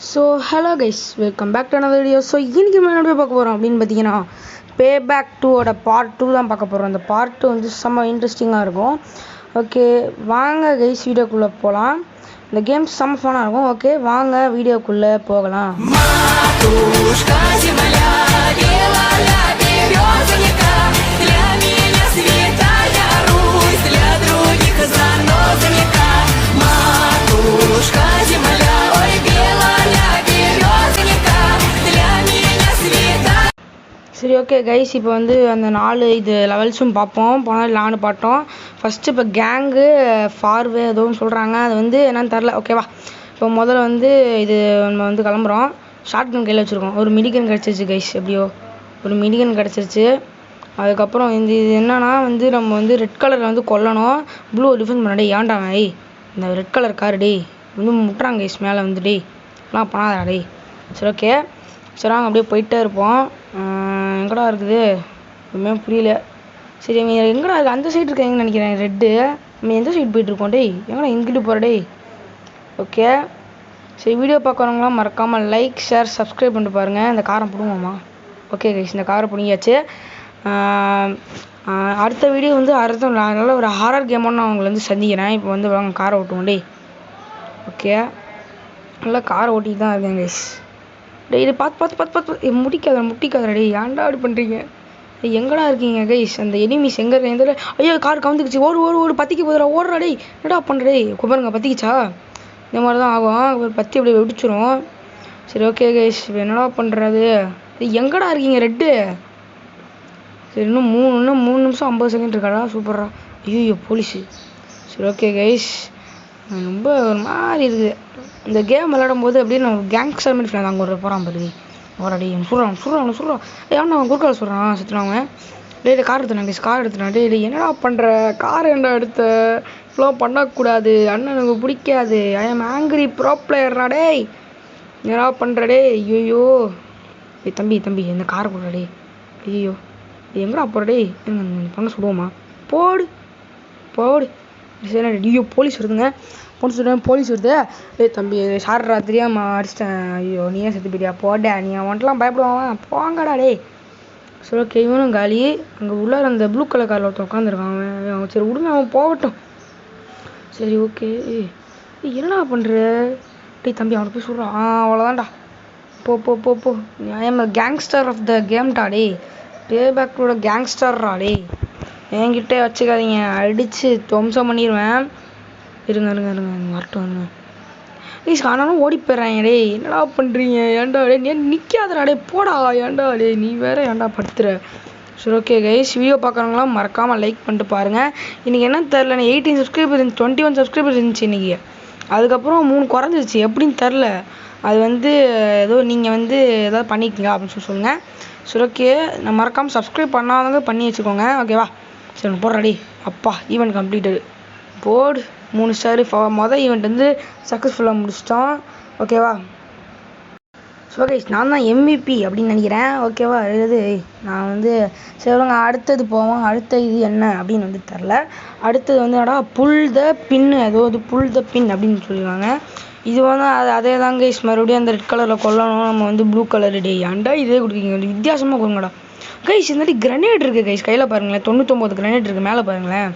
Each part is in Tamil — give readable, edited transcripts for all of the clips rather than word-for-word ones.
So hello guys, welcome back to another video. So இன்னைக்கு நம்ம என்ன பார்க்க போகிறோம் அப்படின்னு பார்த்தீங்கன்னா, பே பேக் 2ஓட பார்ட் 2 தான் பார்க்க போகிறோம். அந்த பார்ட் 2 வந்து செம்ம இன்ட்ரெஸ்டிங்காக இருக்கும். ஓகே வாங்க கைஸ், வீடியோக்குள்ளே போகலாம். இந்த கேம் செம்ம ஃபன்னாக இருக்கும். ஓகே வாங்க வீடியோக்குள்ளே போகலாம். சரி ஓகே கைஸ், இப்போ வந்து அந்த 4 லெவல்ஸும் பார்ப்போம். போனால் 4 பார்த்தோம். ஃபஸ்ட்டு இப்போ கேங்கு ஃபார்வே எதுவும் சொல்கிறாங்க, அது வந்து என்னன்னு தெரில. ஓகேவா, இப்போ முதல்ல வந்து நம்ம வந்து கிளம்புறோம். ஷார்ட் கன் கையில் வச்சுருக்கோம். ஒரு மிடிகன் கிடச்சிருச்சு கைஸ், எப்படியோ ஒரு மிடிகன் கிடச்சிருச்சு. அதுக்கப்புறம் இது என்னன்னா வந்து நம்ம வந்து ரெட் கலரில் வந்து கொல்லணும். ப்ளூ டிஃபென்ஸ் பண்ண டே ஏன்டா டேய், இந்த ரெட் கலர் கார் டே வந்து முட்டுறாங்க கைஸ் மேலே வந்து டே எல்லாம் பண்ணாதா டே. சரி ஓகே, சரி வாங்க அப்படியே போயிட்டே இருப்போம். எங்கடா இருக்குது ஒன்றுமே புரியல. சரி எங்கடா இருக்குது, அந்த சைடு இருக்காங்கன்னு நினைக்கிறேன் ரெட்டு. நம்ம எந்த சைடு போயிட்டுருக்கோம் டேய், எங்கடா இங்கிட்டு போகிற டேய். ஓகே சரி, வீடியோ பார்க்குறவங்களாம் மறக்காமல் லைக் ஷேர் சப்ஸ்கிரைப் பண்ணிட்டு பாருங்கள். இந்த காரை பிடுங்கம்மா. ஓகே கைஸ், இந்த காரை பிடிங்கியாச்சு. அடுத்த வீடியோ வந்து நல்ல ஒரு ஹாரர் கேமோன்னு நான் உங்களை வந்து சந்திக்கிறேன். இப்போ வந்து வாங்க காரை ஓட்டுவோம் டே. ஓகே நல்லா காரை ஓட்டிட்டு தான் இருக்கேன் கைஸ். டே இது பார்த்து முட்டிக்காதரா டே, ஏன்டா அப்படி பண்ணுறீங்க? எங்கடா இருக்கீங்க கைஸ்? அந்த எனிமீஸ் எங்கே இருக்க? ஐயோ கார் கவுந்துக்குச்சு, ஓடு பற்றிக்க போதுடா, ஓடுறா டே, என்னடா பண்ணுற டே. பாருங்க பற்றிக்கிச்சா, இந்த மாதிரி தான் ஆகும், ஒரு பற்றி அப்படியே வெடிச்சிரும். சரி ஓகே கைஸ், இப்போ என்னடா பண்ணுறது? எங்கடா இருக்கீங்க ரெட்டு? சரி இன்னும் 3 நிமிஷம் 50 செகண்ட் இருக்காடா, சூப்பரா. ஐயோ போலீஸு. சரி ஓகே கைஸ், ரொம்ப ஒரு மாதிரி இருக்குது இந்த கேம் விளையாடும் போது. அப்படியே நான் கேங்ஸ்டர் மாதிரி ஃபீல். அங்கே ஒரு போகிறான் பாரு, ஓராடி சொல்கிறான் ஏன்னா அவன் குறுக்கால சொல்கிறான் சுற்றுனாங்க. டே கார் எடுத்துனான் கைஸ், கார் எடுத்துனான். டே என்னடா பண்ணுற, கார் என்ன எடுத்த, இவ்வளோ பண்ணக்கூடாது, அண்ணன் எனக்கு பிடிக்காது, ஐ எம் ஆங்கிரி ப்ரோ பிளேயர்னா. டே என்னடா பண்ணுற டே. ஐயோ தம்பி இந்த காரை கொடுறா டே. ஐயோ எங்கடா போகிற டே, பண்ண சொல்லுவோமா, போடு. சரி ஐயோ போலீஸ் வருதுங்க, போலீஸ் வருது. டே தம்பி சார்ரா தெரியாமல் அடிச்சிட்டேன். ஐயோ நீ ஏன் செத்து போயிட்டியா, போட நீ அவன்ட்டுலாம் பயப்படுவான், போங்கடா டே. சரி ஓகே, இவனும் காலி. அங்கே உள்ளார அந்த ப்ளூ கலர் காரில் ஒருத்தன் உட்காந்துருக்கான். அவன் சரி விடுங்க, அவன் போகட்டும். சரி ஓகே, என்னடா பண்ணுற டே தம்பி, அவனை போய் சொல்கிறான். அவ்வளோதான்டா, போ. I am gangster of the கேம்டா டே, பே பேக்கோட கேங்ஸ்டர்ரா டே. என்கிட்டே வச்சுக்காதீங்க, அடித்து துவம்சம் பண்ணிடுவேன். இருங்க வரட்டும். ப்ளீஸ் ஆனாலும் ஓடி போயிடுறாங்க டே, என்னடா பண்ணுறீங்க, ஏன்டா டே நீ நிற்காதடா டே, போடா ஏன்டா டே நீ வேற ஏன்டா படுத்துற. சரி ஓகே கைஸ், வீடியோ பார்க்குறவங்களாம் மறக்காமல் லைக் பண்ணிட்டு பாருங்கள். இன்றைக்கி என்னன்னு தெரில, 18 சப்ஸ்கிரைபர் இருந்துச்சு, 21 சப்ஸ்கிரைபர் இருந்துச்சு இன்றைக்கி. அதுக்கப்புறம் 3 குறைஞ்சிருச்சு, எப்படின்னு தெரில. அது வந்து ஏதோ நீங்கள் வந்து ஏதாவது பண்ணிக்கிங்க அப்படின்னு சொல்லுங்கள். சரி ஓகே, நான் மறக்காமல் சப்ஸ்கிரைப் பண்ணாதவங்க பண்ணி வச்சுக்கோங்க. ஓகேவா, சரி போடுறா டே. அப்பா ஈவெண்ட் கம்ப்ளீட்டடு, போர்டு 3 ஸ்டாரு. மொதல் ஈவெண்ட் வந்து சக்ஸஸ்ஃபுல்லாக முடிச்சிட்டோம். ஓகேவா, ஸோ கைஸ் நான் தான் MVP அப்படின்னு நினைக்கிறேன். ஓகேவா, நான் வந்து சரிங்க அடுத்தது போவோம். அடுத்த இது என்ன அப்படின்னு வந்து தெரில. அடுத்தது வந்து என்னடா புல் த பின், ஏதோ இது புல் த பின் அப்படின்னு சொல்லிடுவாங்க. இது வந்து அதே தான் கைஸ், மறுபடியும் அந்த ரெட் கலரில் கொல்லணும். நம்ம வந்து ப்ளூ கலர் டே ஏன்டா இதே கொடுக்குறீங்க, வித்தியாசமாக கொடுங்கடா கைஸ். இந்த மாதிரி கிரனேட் இருக்குது கைஸ், கையில் பாருங்களேன், 99 கிரனேட் இருக்குது மேலே பாருங்களேன்.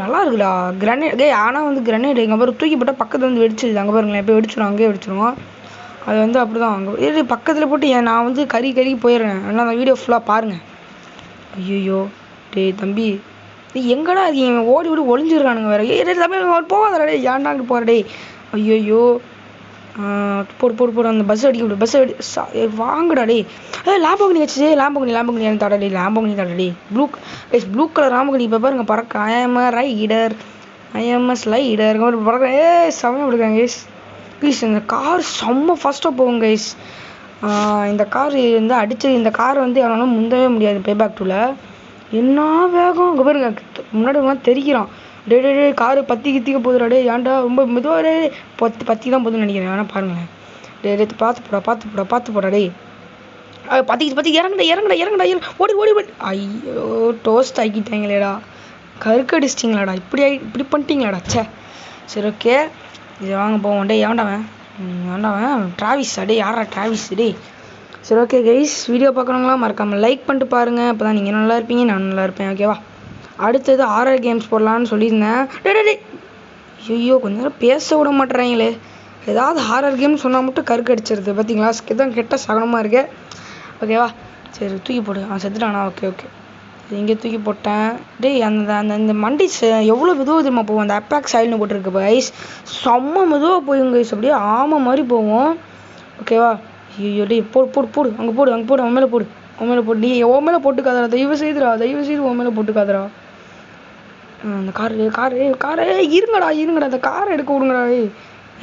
நல்லா இருக்குடா கிரனேட். ஆனால் வந்து கிரனேட் எங்கள் பாரு தூக்கி போட்டால் பக்கத்தில் வந்து வெடிச்சிது. அங்கே பாருங்களேன், எப்போ வெடிச்சிடும், அங்கேயே வெடிச்சிடும். அது வந்து அப்படி தான் அங்கே பக்கத்தில் போட்டு நான் வந்து கறி போயிடுறேன். ஆனால் அந்த வீடியோ ஃபுல்லாக பாருங்கள். ஐயோ டே தம்பி எங்கடா இருக்கீங்க, ஓடி ஒளிஞ்சிடுறானுங்க வேறு. தம்பி போகாதடா டே, ஏன்டாங்கிட்டு போகிற டே. ஐயோ போடு அந்த பஸ் அடிக்க, பஸ் வாங்கடா டே. லாம்பகனி வச்சு, லாம்பகனி தாடா டே, லாம்பகனி தாடா டே. Blue colour லாம்பகனி. இப்போ பாருங்க பறக்க, ஐ எம் a ஸ்லைடர் பறக்க. செம்மையாக கொடுக்காங்க கைஸ். ப்ளீஸ் இந்த கார் செம்ம ஃபாஸ்ட்டாக போகும் கைஸ். இந்த கார் வந்து அடிச்சு, இந்த கார் வந்து அவனால முந்தவே முடியாது பே பேக் 2ல. என்ன வேகம் அங்கே பாருங்க, முன்னாடி தெரிக்கிறான். டே காரு பற்றிக்க போகுதுடா டே, ஏன்டா ரொம்ப மெதுவாக டே, பற்றி தான் போகுதுன்னு நினைக்கிறேன். ஆனால் பாருங்களேன் டே பார்த்து போடா டே. பற்றி இறங்கடா ஓடி. ஐயோ டோஸ்ட் ஆக்கிட்டாங்களேடா, கருக்கடிச்சிட்டிங்களாடா, இப்படி பண்ணிட்டீங்களாடா. சரி ஓகே, இது வாங்க போவோம். டே ஏன்டாவன் வேண்டாம் டிராவிஸ் அடே யாரா டிராவிஸ் டே. சரி ஓகே கைஸ், வீடியோ பார்க்குறவங்களாம் மறக்காமல் லைக் பண்ணிட்டு பாருங்கள். அப்போ தான் நீங்கள் நல்லா இருப்பீங்க, நான் நல்லா இருப்பேன். ஓகேவா? அடுத்தது ஹாரர் கேம்ஸ் போடலான்னு சொல்லியிருந்தேன். டே ஐயோ கொஞ்ச நேரம் பேச விட மாட்டேறாங்களே. ஏதாவது ஹாரர் கேம் சொன்னால் மட்டும் கருக்கு அடிச்சிருது பார்த்தீங்களா? தான் கெட்ட சகனமாக இருக்கு. ஓகேவா? சரி தூக்கி போடு. செத்துட்டானா? ஓகே ஓகே இங்கே தூக்கி போட்டேன். டேய் அந்த அந்த அந்த மண்டி எவ்வளோ மெதுவாக தெரியுமா போவோம்? அந்த அப்பாக் சைல்னு போட்டிருக்கு கைஸ், செம்ம மெதுவாக போயும் கைஸ், அப்படியே ஆமை மாதிரி போவோம். ஓகேவா? ஐயோ டேய் போடு போடு போடு, அங்கே போடு அங்கே போடு, அவன் மேலே போடு, அவன் மேலே போடு. நீ உன் மேலே போட்டுக்காதரா, தயவு செய்து உன் மேலே போட்டுக்காதரா. அந்த காரு இருங்கடா அந்த காரை எடுக்க விடுங்கடா.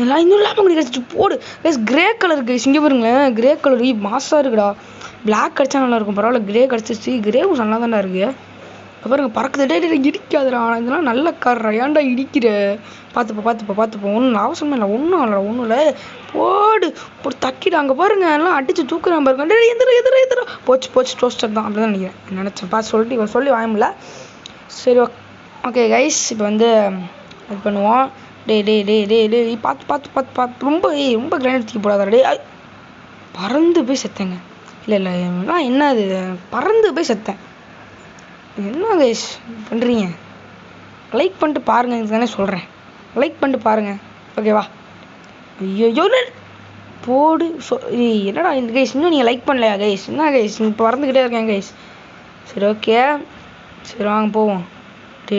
எல்லாம் இன்னும் இல்லாமல் கிடச்சிட்டு போடு கைஸ். கிரே கலர் கைஸ், இங்கே பாருங்களேன், கிரே கலர் மாசாக இருக்குடா. பிளாக் கிடச்சா நல்லாயிருக்கும், பரவாயில்ல கிரே கிடச்சிச்சு. கிரேவும் நல்லா தானே இருக்கு. பாருங்க பறக்குது. டே இடிக்காதுடா, இதெல்லாம் நல்ல கார்ரா, ஏன்டா இடிக்கிற? பார்த்துப்போம் ஒன்றும் அவசரமே இல்லை, ஒன்றும் இல்லை போடு போட்டு தக்கிடு. அங்கே பாருங்க எல்லாம் அடிச்சு தூக்குறான் பாருங்க. டே எதிர போச்சு டோஸ்டர் தான், அப்படி தான் நினைக்கிறேன். பார்த்து சொல்லி வாங்கல. சரி ஓகே கைஸ், இப்போ வந்து இது பண்ணுவோம். டே பார்த்து ரொம்ப கிரானைட் தூக்கி போடாதா. டே பறந்து போய் செத்தேங்க. இல்லை என்ன அது, பறந்து போய் செத்தேன். என்ன கைஸ் பண்ணுறீங்க? லைக் பண்ணிட்டு பாருங்க, இதுக்கு தானே சொல்கிறேன், லைக் பண்ணிட்டு பாருங்க. ஓகேவா? ஐயோ போடு. என்னடா இந்த கைஸ் இன்னும் நீங்கள் லைக் பண்ணலையா கைஸ்? என்ன கைஸ் இப்போ பறந்துக்கிட்டே இருக்கேன் கைஸ். சரி ஓகே, சரி வாங்க போவோம். டே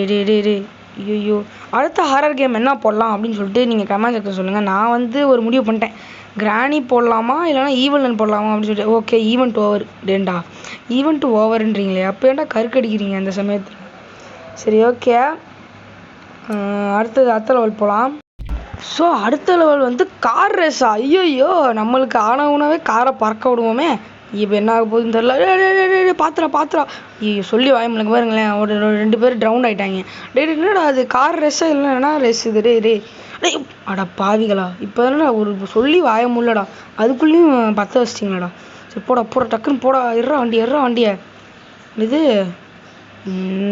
ஐயோ அடுத்த ஹாரர் கேம் என்ன போடலாம் அப்படின்னு சொல்லிட்டு நீங்கள் கமெண்ட் செக்ஷன் சொல்லுங்கள். நான் வந்து ஒரு முடிவு பண்ணிட்டேன், கிராணி போடலாமா இல்லைனா ஈவெண்ட் போடலாமா அப்படின்னு சொல்லிட்டு. Okay event over. டேண்டா ஈவெண்ட் ஓவருன்றீங்களே, அப்போ ஏன்டா கருக்கடிக்கிறீங்க அந்த சமயத்தில்? சரி ஓகே, அடுத்த லெவல் போகலாம். ஸோ அடுத்த லெவல் வந்து கார் ரேஸா? ஐயோ நம்மளுக்கு ஆனவுனாவே காரை பறக்க விடுவோமே, இப்போ என்ன ஆக போகுதுன்னு தெரியல. பாத்திரா ஐயோ சொல்லி வாய்மலுக்கு பாருங்களேன், ஒரு 2 பேர் ட்ரவுண்ட் ஆகிட்டாங்க. என்னடா அது கார் ரேஸா இல்லைன்னா ரேஸ் இது? டே அடா பாவிகளா, இப்போ தானே ஒரு சொல்லி வாய முடியலடா, அதுக்குள்ளேயும் பற்ற வச்சிட்டிங்களாடா. சரி போடா டக்குன்னு போடா, எறா வண்டியை இது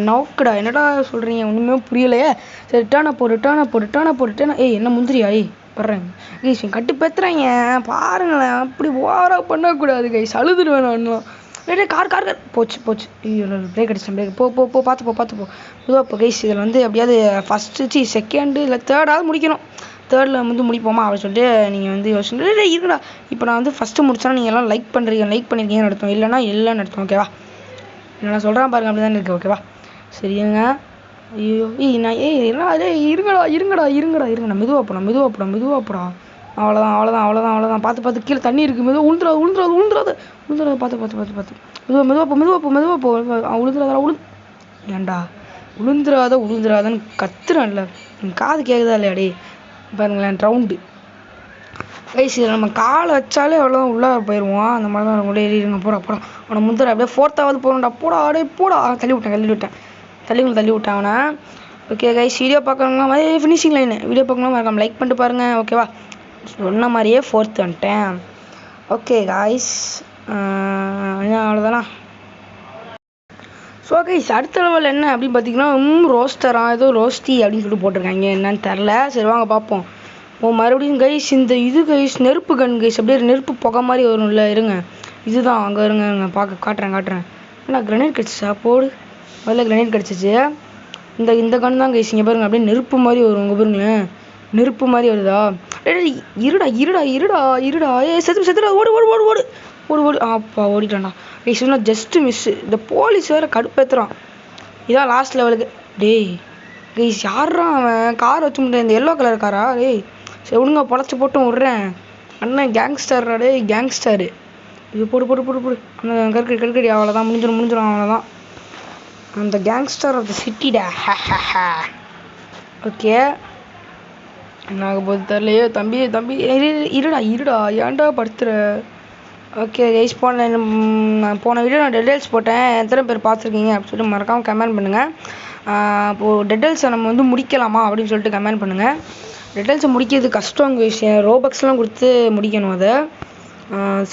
நோக்குடா. என்னடா சொல்கிறீங்க, ஒன்றுமே புரியலையே. சரி ரிட்டானா போட்டுட்டேன். என்ன முந்திரியா? வர்றேன் கைஸ், கட்டு பேத்துறாங்க பாருங்களேன், அப்படி ஓவராக பண்ணக்கூடாது கைஸ், அழுதுடுவேன் நான் இன்னும். கார் போச்சு. ஐயோ பிரேக் அடிச்சேன், பிரேக் போ பார்த்துப்போ இதுவாக இப்போ கைஸ். இதில் வந்து எப்படியாவது ஃபஸ்ட்டு செகண்டு இல்லை தேர்டாவது முடிக்கணும். தேர்டில் வந்து முடிப்போமா அப்படின்னு சொல்லிட்டு நீங்கள் வந்து யோசிச்சு இருக்குடா. இப்போ நான் வந்து ஃபஸ்ட்டு முடிச்சா நீங்கள் எல்லாம் லைக் பண்ணியிருக்கீங்கன்னு நடத்தும், இல்லைன்னா நடத்தும். ஓகேவா? நான் சொல்கிறேன் பாருங்க, அப்படி தானே இருக்குது. ஓகேவா? சரிங்க. ஐயோ நான் இருங்கடா மெதுவாக போடா. அவ்வளோதான் பார்த்து கீழே தண்ணி இருக்குது, மெதுவாக உளுந்துடாது. பார்த்து மெதுவாக போ உளுந்துடாதா. ஏன்டா உளுந்துடாதன்னு கத்துறான்ல, காது கேட்குதா இல்லையாடி? பாருங்களேன் ரவுண்டு கைஸ், இதில் நம்ம காலை வச்சாலே அவ்வளோதான் உள்ளே போயிடுவோம். அந்த மாதிரி தான் கூட இருங்க. போடா அவனை முந்திர அப்படியே 4th போகணும்டா. போடா தள்ளி விட்டேன் அவனை. ஓகே கைஸ், வீடியோ பார்க்கணுங்களா ஃபினிஷிங் லைனு வீடியோ பார்க்கணும் மறக்காம லைக் பண்ணிட்டு பாருங்கள். ஓகேவா? சொன்ன மாதிரியே 4th வந்துட்டேன். ஓகே கைஸ், அவ்வளோதானா? ஸோ கைஸ் அடுத்த லெவல் என்ன அப்படின்னு பார்த்தீங்கன்னா ரோஸ்டரா ஏதோ ரோஸ்டி அப்படின்னு சொல்லிட்டு போட்டிருக்காங்க, என்னன்னு தெரில. சரி வாங்க பார்ப்போம். மறுபடியும் கைஸ் இந்த இது கைஸ் நெருப்பு கன் கைஸ், அப்படியே நெருப்பு புகை மாதிரி வரும்ல. இருங்க, இதுதான் அங்கே இருங்க காட்டுறேன். ஏன்னா கிரனேட் கிடச்சிச்சா? போடு, முதல்ல கிரனேட் கிடச்சிச்சு. இந்த கன் தான் கைஸ், இங்கே பாருங்க அப்படியே நெருப்பு மாதிரி வரும். உங்கள் பாருங்களேன், நெருப்பு மாதிரி வருதா? இருடா செத்துடா. ஓடு. அப்பா ஓடிட்டான்டா கைஸ், இன்னும் ஜஸ்ட்டு மிஸ்ஸு. இந்த போலீஸ் வேறு கடுப்பேற்றுறான். இதான் லாஸ்ட் லெவலுக்கு. டேய் கைஸ் யாரா அவன் கார் வச்சு முடியாது, இந்த எல்லோ கலர் காரா? டேய் சரி ஒழுங்கா பொழைச்சி போட்டும் விட்றேன். அண்ணன் கேங்ஸ்டர்ரா, டே கேங்ஸ்டரு. இது போடு. அந்த கற்கடி அவ்வளோதான், முடிஞ்சிடும் அவ்வளோதான். அந்த கேங்ஸ்டர் ஆஃப் த சிட்டிடா. ஓகே, என்ன ஆக போது தெரியலையே. தம்பி இருடா ஏன்டா படுத்துற? ஓகே கைஸ், போன வீடியோ நான் டெட்டெயில்ஸ் போட்டேன், எத்தனை பேர் பார்த்துருக்கீங்க அப்படின்னு சொல்லிட்டு மறக்காமல் கமெண்ட் பண்ணுங்கள். இப்போது டெட்டெயில்ஸை நம்ம வந்து முடிக்கலாமா அப்படின்னு சொல்லிட்டு கமெண்ட் பண்ணுங்கள். டெட்டெயில்ஸை முடிக்கிறது கஷ்டம் விஷயம், ரோபக்ஸ்லாம் கொடுத்து முடிக்கணும். அதை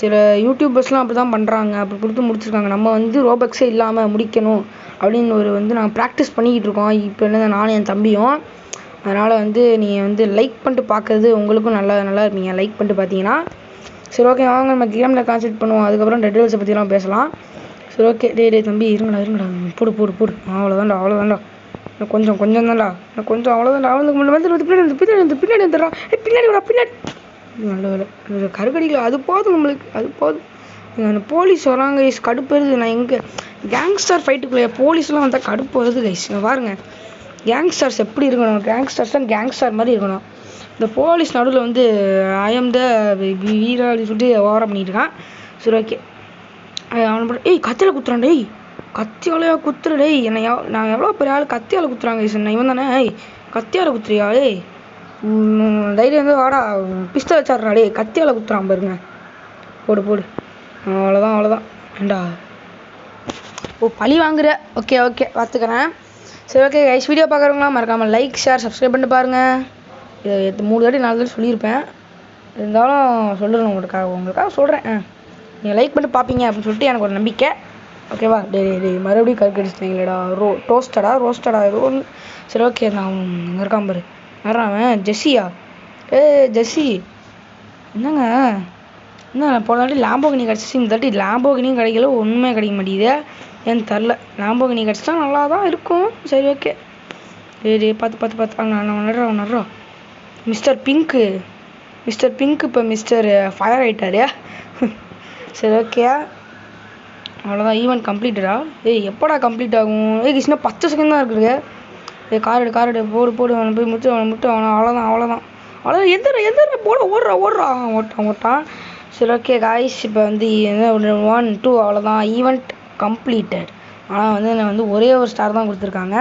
சில யூடியூபர்ஸ்லாம் அப்படி தான் பண்ணுறாங்க, அப்படி கொடுத்து முடிச்சிருக்காங்க. நம்ம வந்து ரோபக்ஸே இல்லாமல் முடிக்கணும் அப்படின்னு நாங்கள் ப்ராக்டிஸ் பண்ணிக்கிட்டு இருக்கோம். இப்போ என்ன நானும் என் தம்பியும் அதனால் வந்து நீங்கள் வந்து லைக் பண்ணிட்டு பார்க்குறது உங்களுக்கும் நல்லா இருப்பீங்க லைக் பண்ணிட்டு பார்த்தீங்கன்னா. சரி ஓகே வாங்க நம்ம கேமில் கான்சென்ட்ரேட் பண்ணுவோம். அதுக்கப்புறம் டெட் வெல்ஸை பற்றிலாம் பேசலாம். சரி ஓகே டே தம்பி இருங்கடா போடு அவ்வளோதான்டா கொஞ்சம் தான்டா கொஞ்சம் அவ்வளோதான்டா அவனுக்கு பின்னாடி வந்துடுறான். பின்னாடி நல்ல வேலை கருக்கடிக்கல. அது போதும் நம்மளுக்கு, அது போதும். அந்த போலீஸ் வராங்க கைஸ், கடுப்பு வருது. நான் எங்கே கேங்ஸ்டர் ஃபைட்டுக்குள்ளே போலீஸ்லாம் வந்தால் கடுப்பு வருது கைஸ். பாருங்க கேங்ஸ்டர்ஸ் எப்படி இருக்கணும், கேங்ஸ்டர்ஸ் கேங்ஸ்டர் மாதிரி இருக்கணும். இந்த போலீஸ் நடுவில் வந்து ஐஎம் த வீரா அப்படின்னு சொல்லிட்டு ஓவராக பண்ணிட்டு இருக்கான். சரி ஓகே அவனை ஏய் கத்தியால் குத்துறான் டேய், கத்தியாலையா குத்துற டேய் என்னை நான் எவ்வளோ பெரிய ஆள் கத்தியால் குத்துறாங்க சார். இவன் தானே ஏய் கத்தியால் குத்துறியா ஏய் தைரியம் வந்து வாடா பிஸ்தல் வச்சாடுறா டே கத்தியால் குத்துறான் பாருங்க. போடு அவ்வளோதான் ஏண்டா பழி வாங்குற. ஓகே பார்த்துக்கிறேன். சரி ஓகே கைஸ் வீடியோ பார்க்குறவங்களாம் மறக்காமல் லைக் ஷேர் சப்ஸ்கிரைப் பண்ணிட்டு பாருங்கள். இது 3 தாட்டி 4 தாட்டி சொல்லியிருப்பேன், இருந்தாலும் சொல்லுறேன் உங்களுக்காக சொல்கிறேன். நீங்கள் லைக் பண்ணிட்டு பார்ப்பீங்க அப்படின்னு சொல்லிட்டு எனக்கு ஒரு நம்பிக்கை. ஓகேவா டே மறுபடியும் கற்கடிச்சிட்டீங்களேடா ரோஸ்டடா ஏதோ ஒன்று. சரி ஓகே நான் இருக்கான் பாரு வர்றான் ஜெஸ்ஸியா. ஜெஸ்ஸி என்னங்க என்ன போன தாட்டி லாம்போகினி கிடச்சிச்சு, இந்த தாட்டி லாம்போகினியும் கிடைக்கல, ஒன்றுமே கிடைக்க மாட்டேங்குது. ஏன்னு தெரில. லாம்போகினி கிடச்சிட்டா நல்லா தான் இருக்கும். சரி ஓகே பார்த்து நான் நடுறோம். மிஸ்டர் பிங்க்கு இப்போ மிஸ்டர் ஃபயர் ஆகிட்டாரு. சரி ஓகே அவ்வளோதான் ஈவெண்ட் கம்ப்ளீட்டடா. எப்படா கம்ப்ளீட் ஆகும்? கிருஷ்ணா 10 செகண்ட் தான் இருக்குது. கார் எடு போடு அவனை போய் முட்டு அவனை அவ்வளோதான் எந்த போட ஓடுறான். சரி ஓகே காய்ஸ் இப்போ வந்து 1 2 அவ்வளோதான் ஈவெண்ட் கம்ப்ளீட்டட். ஆனால் வந்து நான் வந்து ஒரே ஒரு ஸ்டார் தான் கொடுத்துருக்காங்க.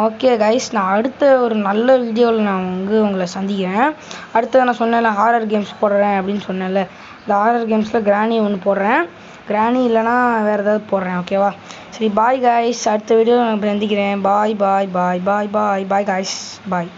ஓகே கைஸ் நான் அடுத்த ஒரு நல்ல வீடியோவில் நான் உங்களை சந்திக்கிறேன். அடுத்தது நான் சொன்னேன்ல ஹாரர் கேம்ஸ் போடுறேன் அப்படின்னு சொன்னேன்ல, இந்த ஹாரர் கேம்ஸில் கிராணி ஒன்று போடுறேன், கிராணி இல்லைனா வேறு ஏதாவது போடுறேன். ஓகேவா சரி பாய் காய்ஸ், அடுத்த வீடியோ நான் சந்திக்கிறேன். Bye guys bye.